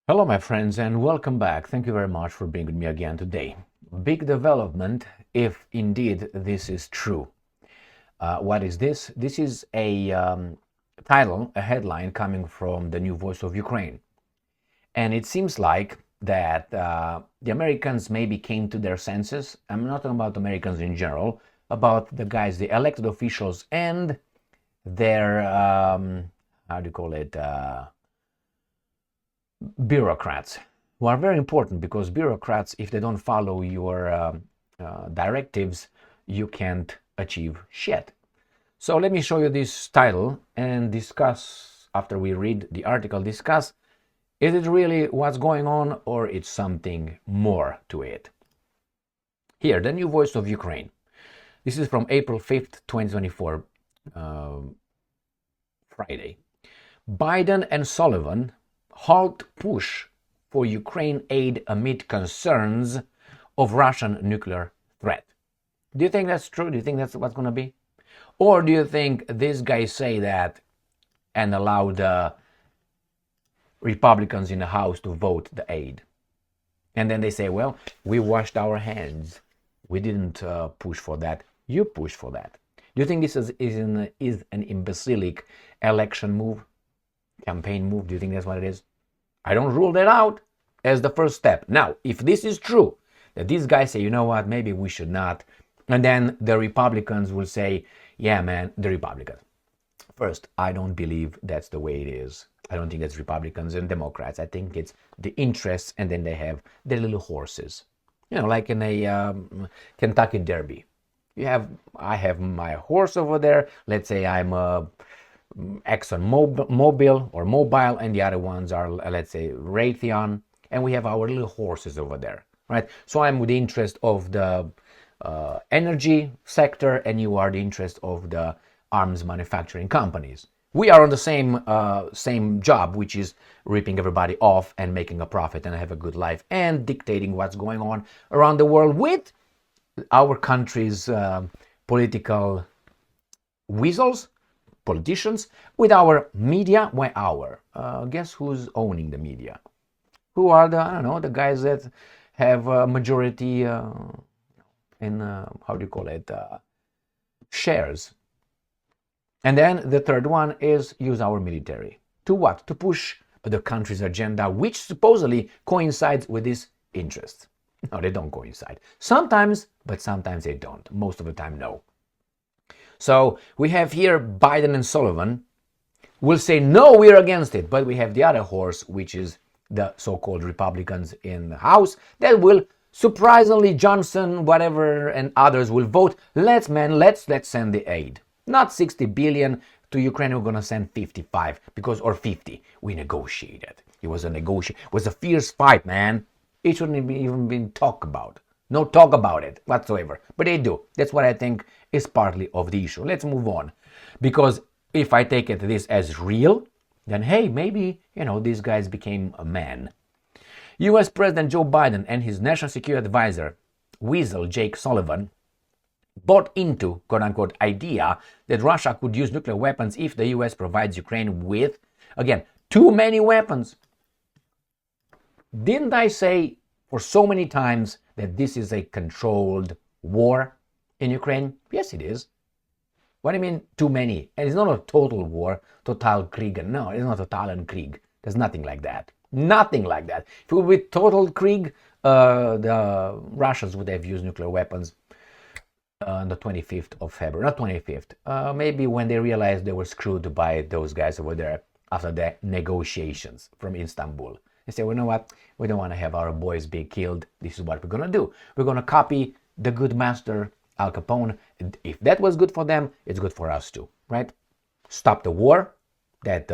Hello, my friends, and welcome back. Thank you very much for being with me again today. Big development, if indeed this is true. What is this? This is a title, a headline coming from the new Voice of Ukraine. And it seems like that the Americans maybe came to their senses. I'm not talking about Americans in general, about the guys, the elected officials, and their, how do you call it? Bureaucrats, who are very important, because bureaucrats, if they don't follow your directives, you can't achieve shit. So let me show you this title and discuss, after we read the article, discuss, is it really what's going on, or it's something more to it? Here, the new Voice of Ukraine. This is from April 5th, 2024, Friday. Biden and Sullivan halt push for Ukraine aid amid concerns of Russian nuclear threat. Do you think that's true? Do you think that's what's going to be? Or do you think these guys say that and allow the Republicans in the House to vote the aid? And then they say, well, we washed our hands. We didn't push for that. You pushed for that. Do you think this is an imbecilic election move? Campaign move? Do you think that's what it is? I don't rule that out as the first step. Now, if this is true, that these guys say, you know what, maybe we should not, and then the Republicans will say, yeah, man, the Republicans. First, I don't believe that's the way it is. I don't think that's Republicans and Democrats. I think it's the interests, and then they have their little horses. You know, like in a Kentucky Derby. I have my horse over there. Let's say I'm a Exxon Mobil or Mobile, and the other ones are, let's say, Raytheon, and we have our little horses over there, right? So I'm with the interest of the energy sector, and you are the interest of the arms manufacturing companies. We are on the same job, which is ripping everybody off and making a profit and have a good life and dictating what's going on around the world with our country's political weasels, politicians, with our media. Why our? Guess who's owning the media? Who are the guys that have a majority in, how do you call it, shares? And then the third one is use our military. To what? To push the country's agenda, which supposedly coincides with this interest. No, they don't coincide. Sometimes, but sometimes they don't. Most of the time, no. So we have here Biden and Sullivan will say, no, we're against it. But we have the other horse, which is the so-called Republicans in the House, that will surprisingly, Johnson, whatever, and others will vote. Let's send the aid. Not 60 billion to Ukraine. We're going to send 55 or 50. We negotiated. It was a fierce fight, man. It shouldn't have even been talked about. No talk about it whatsoever. But they do. That's what I think is partly of the issue. Let's move on. Because if I take this as real, then hey, maybe, these guys became a man. US President Joe Biden and his national security advisor, Weasel Jake Sullivan, bought into, quote-unquote, idea that Russia could use nuclear weapons if the US provides Ukraine with, again, too many weapons. Didn't I say for so many times that this is a controlled war in Ukraine? Yes, it is. What do you mean, too many? And it's not a total war, total Krieg. No, it's not totalen Krieg. There's nothing like that. Nothing like that. If it would be total Krieg, the Russians would have used nuclear weapons on the 25th of February. Not 25th. Maybe when they realized they were screwed by those guys over there after the negotiations from Istanbul. They say, well, you know what? We don't want to have our boys being killed. This is what we're going to do. We're going to copy the good master, Al Capone. If that was good for them, it's good for us too, right? Stop the war that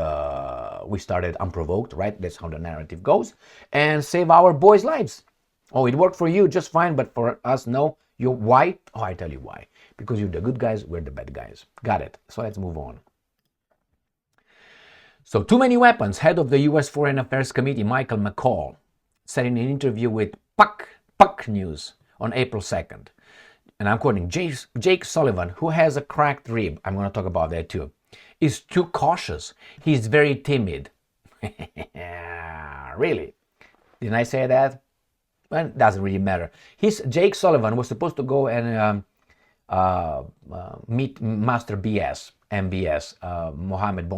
we started unprovoked, right? That's how the narrative goes. And save our boys' lives. Oh, it worked for you just fine, but for us, no. Why? Oh, I tell you why. Because you're the good guys, we're the bad guys. Got it. So let's move on. So, too many weapons. Head of the U.S. Foreign Affairs Committee, Michael McCall, said in an interview with Puck News on April 2nd, and I'm quoting, Jake Sullivan, who has a cracked rib, I'm going to talk about that too, is too cautious. He's very timid. Really? Didn't I say that? Well, it doesn't really matter. Jake Sullivan was supposed to go and meet Master BS, MBS, Mohammed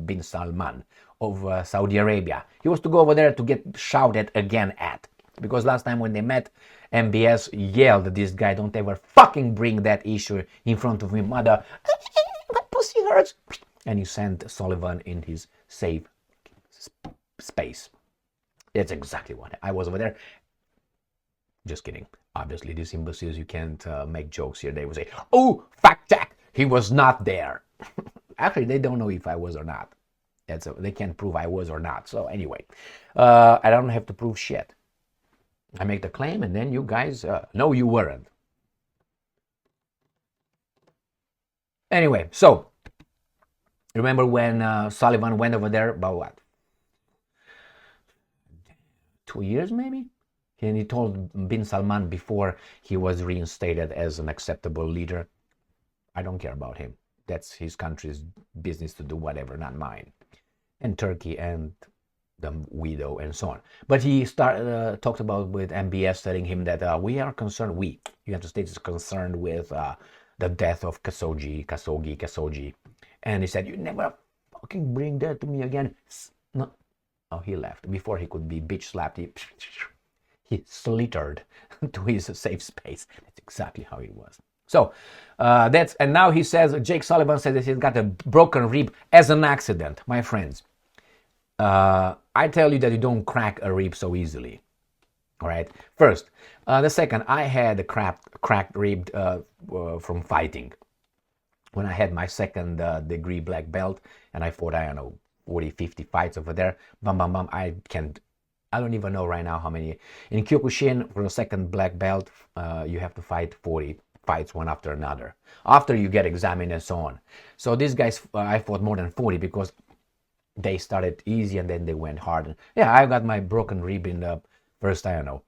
bin Salman of Saudi Arabia. He was to go over there to get shouted again at. Because last time when they met, MBS yelled at this guy, don't ever fucking bring that issue in front of me, mother. My pussy hurts. And he sent Sullivan in his safe space. That's exactly what I was over there. Just kidding. Obviously, these imbeciles, you can't make jokes here. They would say, oh, fact check, he was not there. Actually, they don't know if I was or not. They can't prove I was or not. So anyway, I don't have to prove shit. I make the claim and then you guys, no, you weren't. Anyway, so remember when Sullivan went over there about what? 2 years maybe? And he told bin Salman before he was reinstated as an acceptable leader, I don't care about him. That's his country's business to do whatever, not mine. And Turkey and the widow and so on. But he talked about with MBS telling him that we are concerned, United States is concerned with the death of Khashoggi. And he said, you never fucking bring that to me again. No. Oh, he left. Before he could be bitch slapped, he slithered to his safe space. That's exactly how it was. So and now he says, Jake Sullivan says that he's got a broken rib as an accident. My friends, I tell you that you don't crack a rib so easily. All right. First, the second, I had a cracked rib from fighting. When I had my second degree black belt and I fought, I don't know, 40, 50 fights over there. Bam, bam, bam. I don't even know right now how many. In Kyokushin, for the second black belt, you have to fight 40 fights one after another. After you get examined and so on. So these guys, I fought more than 40 because they started easy and then they went hard. Yeah, I got my broken rib in the first, I don't know,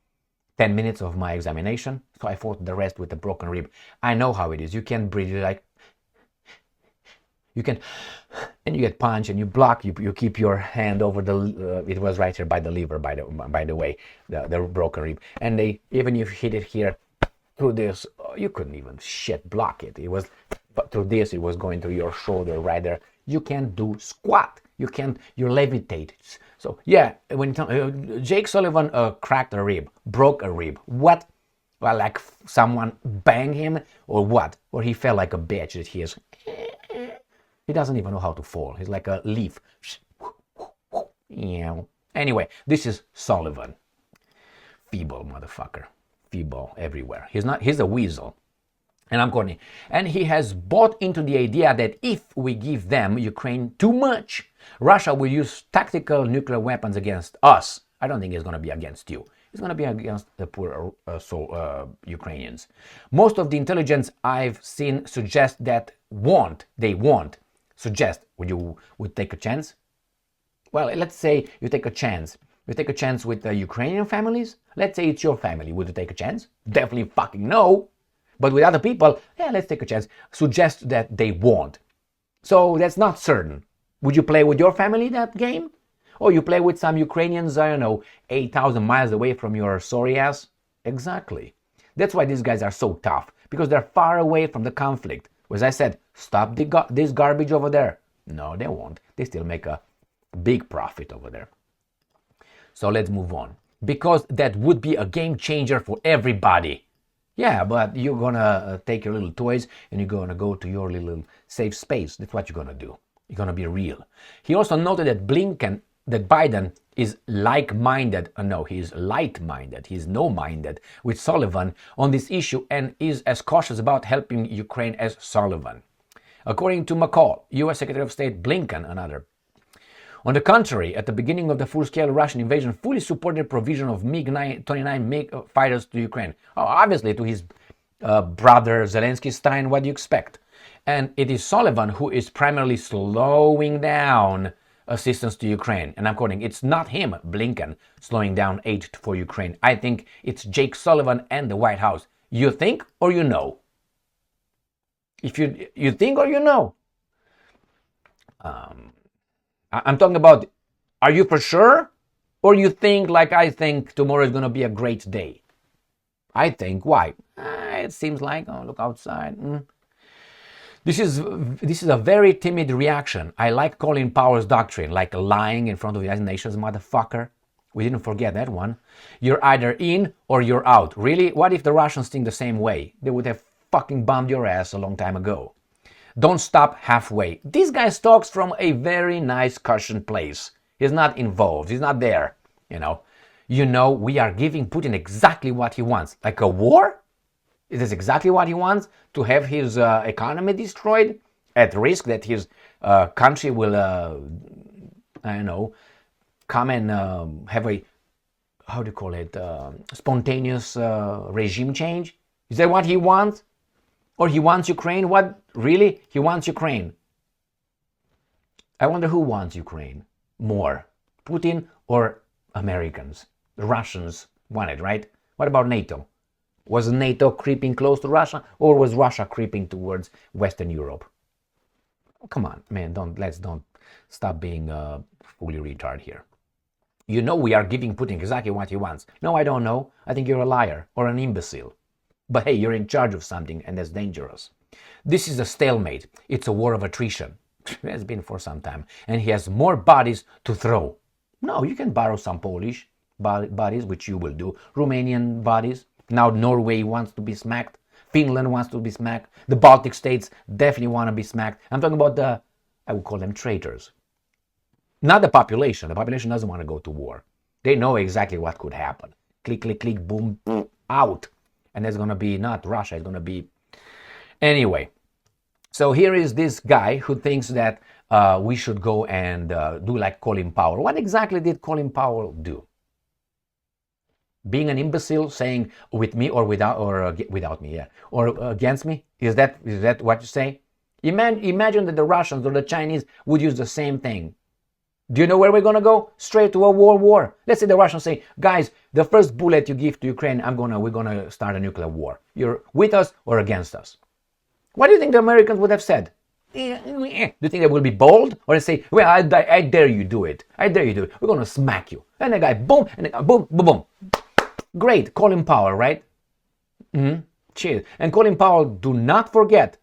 10 minutes of my examination. So I fought the rest with a broken rib. I know how it is. You can breathe like, you can, and you get punched and you block, you keep your hand over the, it was right here by the liver, by the way, the broken rib. And even if you hit it here through this, you couldn't even block it. It was, but through this, it was going through your shoulder right there. You can't do squat. You levitate. So yeah, when Jake Sullivan cracked a rib, broke a rib, what? Well, like someone banged him or what? Or he fell like a bitch that he is. He doesn't even know how to fall. He's like a leaf. Anyway, this is Sullivan. Feeble motherfucker. Feeble everywhere. He's a weasel. And I'm calling. And he has bought into the idea that if we give them, Ukraine, too much, Russia will use tactical nuclear weapons against us. I don't think it's going to be against you. It's going to be against the poor Ukrainians. Most of the intelligence I've seen suggest that they won't. Suggest, would take a chance? Well, let's say you take a chance. You take a chance with the Ukrainian families? Let's say it's your family. Would you take a chance? Definitely fucking no. But with other people, yeah, let's take a chance. Suggest that they won't. So that's not certain. Would you play with your family that game? Or you play with some Ukrainians, I don't know, 8,000 miles away from your sorry ass? Exactly. That's why these guys are so tough. Because they're far away from the conflict. As I said, stop this garbage over there. No, they won't. They still make a big profit over there. So let's move on. Because that would be a game changer for everybody. Yeah, but you're gonna take your little toys and you're gonna go to your little safe space. That's what you're gonna do. You're gonna be real. He also noted that Biden is like-minded. No, he's light-minded. He's no-minded with Sullivan on this issue and is as cautious about helping Ukraine as Sullivan. According to McCall, U.S. Secretary of State Blinken, another. On the contrary, at the beginning of the full-scale Russian invasion, fully supported provision of MiG-29 MiG fighters to Ukraine. Oh, obviously, to his brother Zelensky Stein, what do you expect? And it is Sullivan who is primarily slowing down assistance to Ukraine. And I'm quoting, it's not him, Blinken, slowing down aid for Ukraine. I think it's Jake Sullivan and the White House. You think or you know? If you think or you know? I'm talking about, are you for sure? Or you think, like I think, tomorrow is going to be a great day? I think, why? It seems like, oh, look outside. This is a very timid reaction. I like Colin Powell's doctrine, like lying in front of the United Nations, motherfucker. We didn't forget that one. You're either in or you're out. Really? What if the Russians think the same way? They would have fucking bombed your ass a long time ago. Don't stop halfway. This guy talks from a very nice cushioned place. He's not involved. He's not there. We are giving Putin exactly what he wants. Like a war? It is exactly what he wants, to have his economy destroyed, at risk that his country will, come and have a, how do you call it, spontaneous regime change? Is that what he wants? Or he wants Ukraine? What? Really? He wants Ukraine. I wonder who wants Ukraine more, Putin or Americans? The Russians want it, right? What about NATO? Was NATO creeping close to Russia, or was Russia creeping towards Western Europe? Oh, come on, man, let's don't stop being fully retard here. We are giving Putin exactly what he wants. No, I don't know. I think you're a liar or an imbecile. But hey, you're in charge of something, and that's dangerous. This is a stalemate. It's a war of attrition. It has been for some time. And he has more bodies to throw. No, you can borrow some Polish bodies, which you will do. Romanian bodies. Now Norway wants to be smacked. Finland wants to be smacked. The Baltic states definitely want to be smacked. I'm talking about I would call them traitors. Not the population. The population doesn't want to go to war. They know exactly what could happen. Click, click, click, boom, out. And there's going to be not Russia. It's going to be... Anyway. So here is this guy who thinks that we should go and do like Colin Powell. What exactly did Colin Powell do? Being an imbecile, saying with me or without me, yeah, or against me? Is that what you say? Imagine that the Russians or the Chinese would use the same thing. Do you know where we're going to go? Straight to a world war. Let's say the Russians say, guys, the first bullet you give to Ukraine, we're going to start a nuclear war. You're with us or against us? What do you think the Americans would have said? Do you think they will be bold? Or they say, well, I dare you do it. I dare you do it. We're going to smack you. And the guy, boom, and the guy, boom, boom, boom. Great. Colin Powell, right? Cheers. And Colin Powell, do not forget,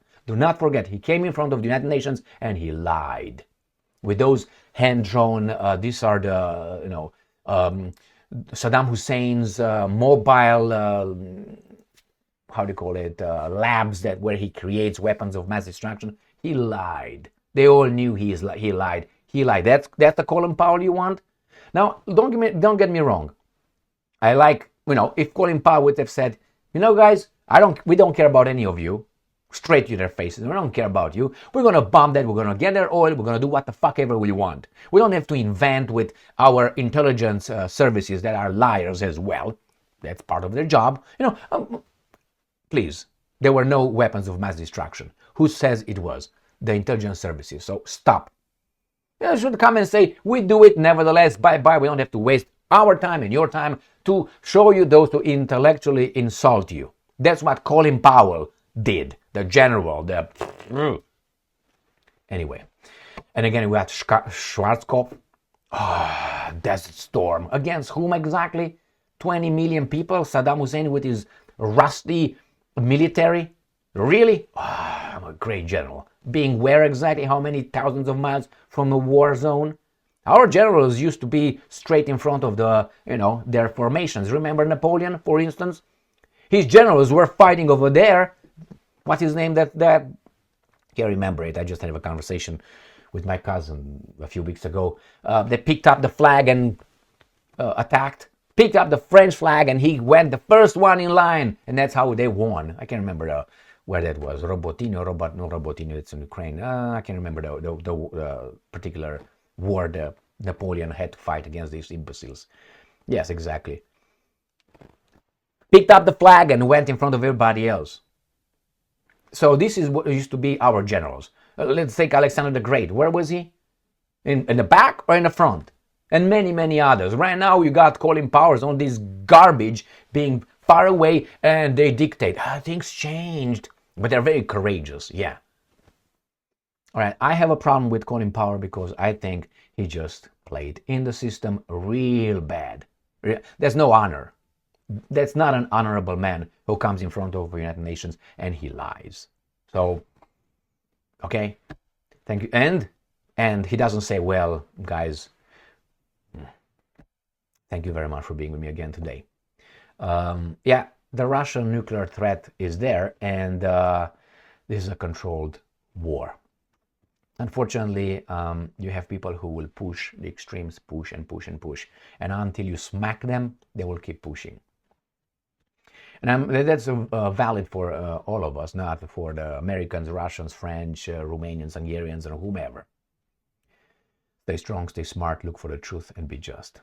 he came in front of the United Nations and he lied. With those hand-drawn, these are the, Saddam Hussein's mobile, how do you call it, labs where he creates weapons of mass destruction. He lied. They all knew he lied. He lied. That's the Colin Powell you want? Now, don't get me wrong. I like, if Colin Powell would have said, guys, we don't care about any of you. Straight to their faces. We don't care about you. We're going to bomb that. We're going to get their oil. We're going to do what the fuck ever we want. We don't have to invent with our intelligence services that are liars as well. That's part of their job. Please, there were no weapons of mass destruction. Who says it was? The intelligence services. So stop. You should come and say, we do it nevertheless. Bye-bye. We don't have to waste our time and your time to show you those to intellectually insult you. That's what Colin Powell did. The general, Anyway. And again, we had Schwarzkopf. Desert Storm. Against whom exactly? 20 million people? Saddam Hussein with his rusty military? Really? I'm a great general. Being where exactly? How many thousands of miles from the war zone? Our generals used to be straight in front of their formations. Remember Napoleon, for instance? His generals were fighting over there. What's his name? That can't remember it. I just had a conversation with my cousin a few weeks ago. They picked up the flag and attacked. Picked up the French flag and he went the first one in line, and that's how they won. I can't remember where that was. Robotino. It's in Ukraine. I can't remember the particular war that Napoleon had to fight against these imbeciles. Yes, exactly. Picked up the flag and went in front of everybody else. So this is what used to be our generals. Let's take Alexander the Great. Where was he? In the back or in the front? And many, many others. Right now you got Colin Powell on this garbage being far away and they dictate. Things changed. But they're very courageous, yeah. All right, I have a problem with Colin Powell because I think he just played in the system real bad. There's no honor. That's not an honorable man who comes in front of the United Nations and he lies. So, okay, thank you. And he doesn't say, well, guys, thank you very much for being with me again today. Yeah, the Russian nuclear threat is there, and this is a controlled war. Unfortunately, you have people who will push, the extremes push and push and push, and until you smack them, they will keep pushing. And that's valid for all of us, not for the Americans, Russians, French, Romanians, Hungarians, and whomever. Stay strong, stay smart, look for the truth, and be just.